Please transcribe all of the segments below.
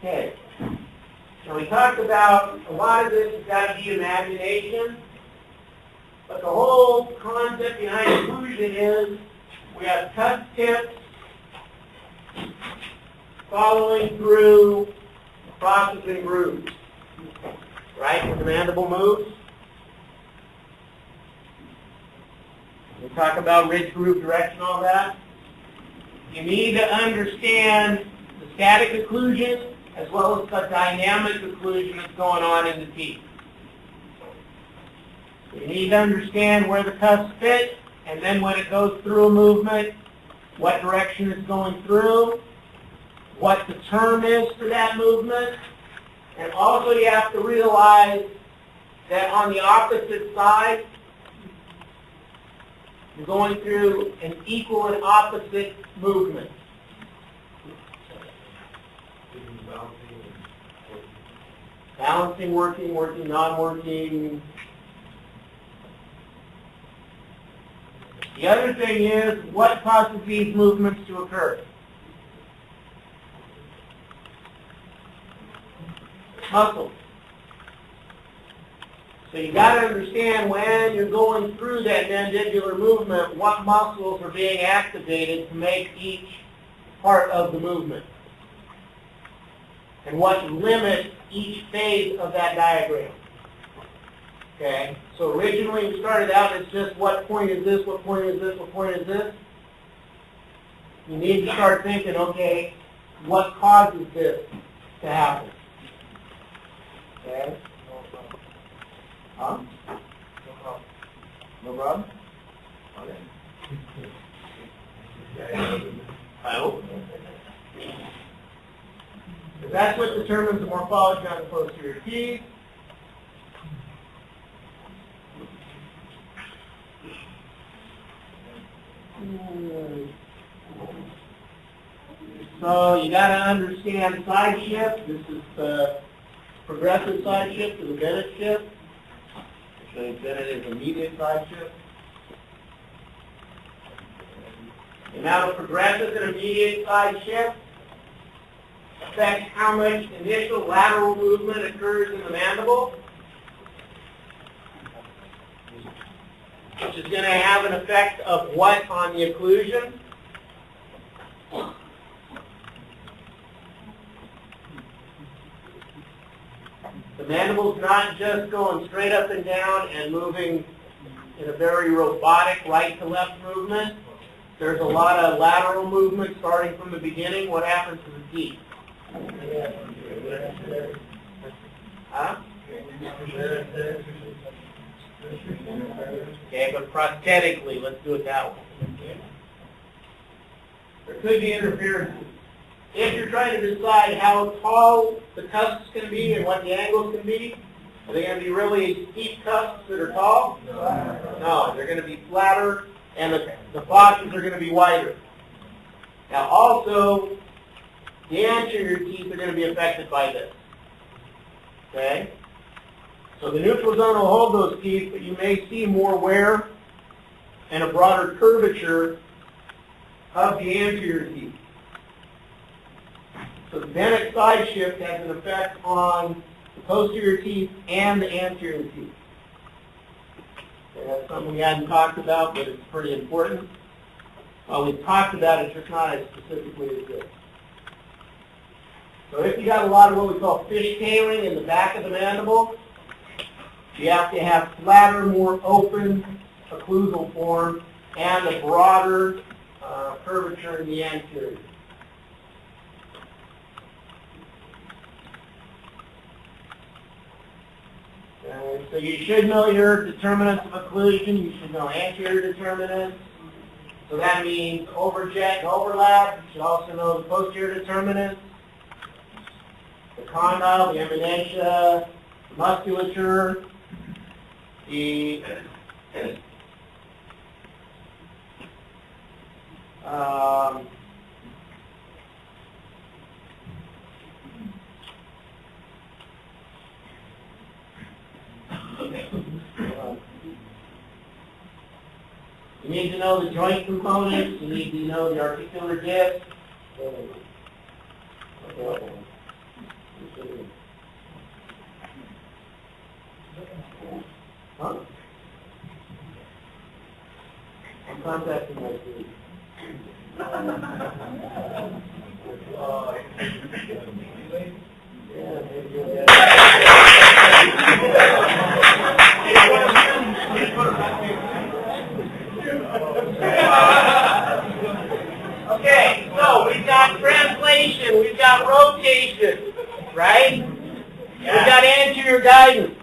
Okay. Now we talked about a lot of this has got to be imagination, but the whole concept behind occlusion is we have tusk tips following through processing grooves, right? When the mandible moves. We talk about ridge groove direction, all that. You need to understand the static occlusion as well as the dynamic occlusion that's going on in the teeth. You need to understand where the tusk fit, and then when it goes through a movement, what direction it's going through, what the term is for that movement, and also you have to realize that on the opposite side, you're going through an equal and opposite movement. Balancing, working, working, non-working. The other thing is, what causes these movements to occur? Muscles. So you got to understand when you're going through that mandibular movement, what muscles are being activated to make each part of the movement, and what limits each phase of that diagram. Okay? So originally we started out as just what point is this, what point is this, what point is this. You need to start thinking, okay, what causes this to happen? Okay? Huh? No problem? Okay. I hope. Because that's what determines the morphology on the posterior teeth. So you got to understand side shift. This is the progressive side shift to the Bennett shift. Actually, Bennett is a median side shift. The amount of progressive and immediate side shift affects how much initial lateral movement occurs in the mandible, which is going to have an effect of what on the occlusion? The mandible's not just going straight up and down and moving in a very robotic right to left movement. There's a lot of lateral movement starting from the beginning. What happens to the teeth? Huh? Okay, but prosthetically, let's do it that way. There could be interferences. If you're trying to decide how tall the cusps can be and what the angles can be, are they going to be really steep cusps that are tall? No, they're going to be flatter, and the fosses are going to be wider. Now also, the anterior teeth are going to be affected by this. Okay? So the neutral zone will hold those teeth, but you may see more wear and a broader curvature of the anterior teeth. So the Bennett side shift has an effect on the posterior teeth and the anterior teeth. Okay, that's something we hadn't talked about, but it's pretty important. We've talked about it, just not as specifically as this. So if you got a lot of what we call fishtailing in the back of the mandible, you have to have flatter, more open occlusal form and a broader curvature in the anterior. So you should know your determinants of occlusion. You should know anterior determinants. So that means overjet and overlap. You should also know the posterior determinants, the condyle, the embonacea, the musculature, the you need to know the joint components. You need to know the articular disc. contacting my food. Yeah, maybe you'll get Okay, so we've got translation, we've got rotation, right? We've got anterior guidance.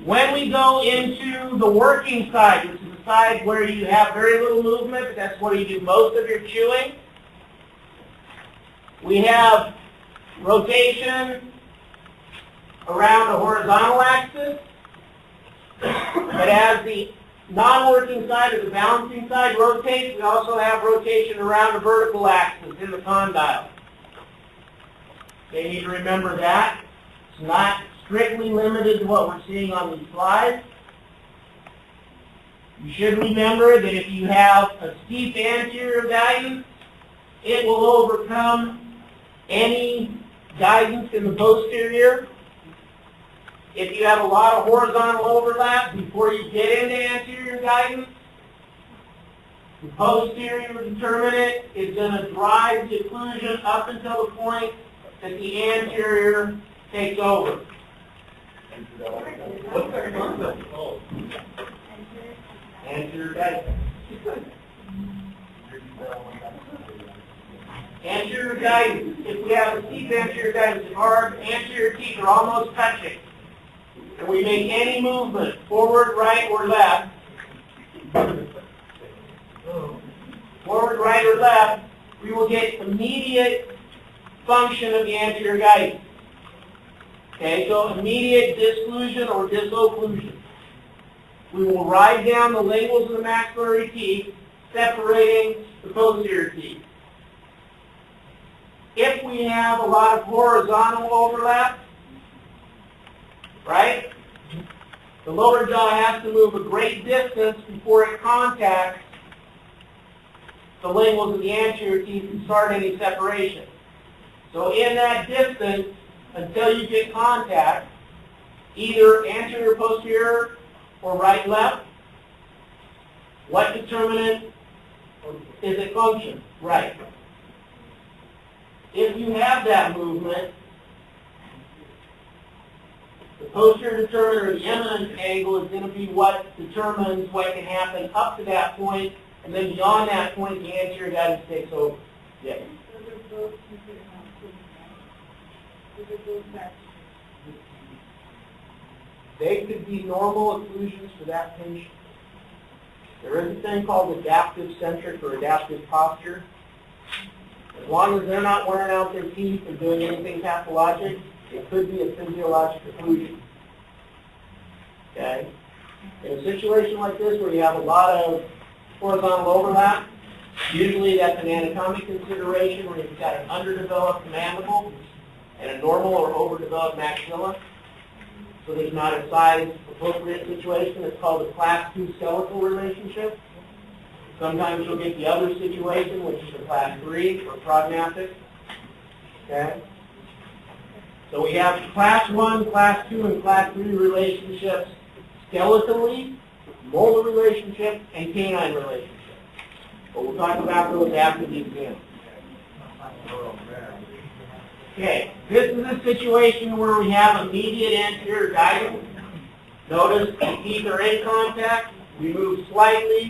When we go into the working side, which is the side where you have very little movement, that's where you do most of your chewing, we have rotation around a horizontal axis. But as the non-working side or the balancing side rotates, we also have rotation around a vertical axis in the condyle. Okay, you need to remember that. It's not strictly limited to what we're seeing on these slides. You should remember that if you have a steep anterior guidance, it will overcome any guidance in the posterior. If you have a lot of horizontal overlap before you get into anterior guidance, the posterior determinant is going to drive the occlusion up until the point that the anterior takes over. What's that concept called? Anterior guidance. Anterior guidance. If we have a steep anterior guidance, if our anterior teeth are almost touching, and we make any movement, forward, right, or left, we will get immediate function of the anterior guidance. Okay, so immediate disclusion or disocclusion. We will ride down the linguals of the maxillary teeth, separating the posterior teeth. If we have a lot of horizontal overlap, right, the lower jaw has to move a great distance before it contacts the linguals of the anterior teeth and start any separation. So in that distance, until you get contact, either anterior, posterior, or right, left, what determinant is it function? Right. If you have that movement, the posterior determinant or the eminence angle is going to be what determines what can happen up to that point, and then beyond that point, the anterior guidance takes over. Yes. They could be normal occlusions for that patient. There is a thing called adaptive centric or adaptive posture. As long as they're not wearing out their teeth or doing anything pathologic, it could be a physiologic occlusion. Okay? In a situation like this where you have a lot of horizontal overlap, usually that's an anatomic consideration where you've got an underdeveloped mandible and a normal or overdeveloped maxilla. So there's not a size appropriate situation. It's called a class 2 skeletal relationship. Sometimes you'll get the other situation, which is a class 3 or prognathous. Okay? So we have class 1, class 2, and class 3 relationships skeletally, molar relationships, and canine relationships. But we'll talk about those after the exam. Okay, this is a situation where we have immediate anterior guidance. Notice the teeth are in contact. We move slightly.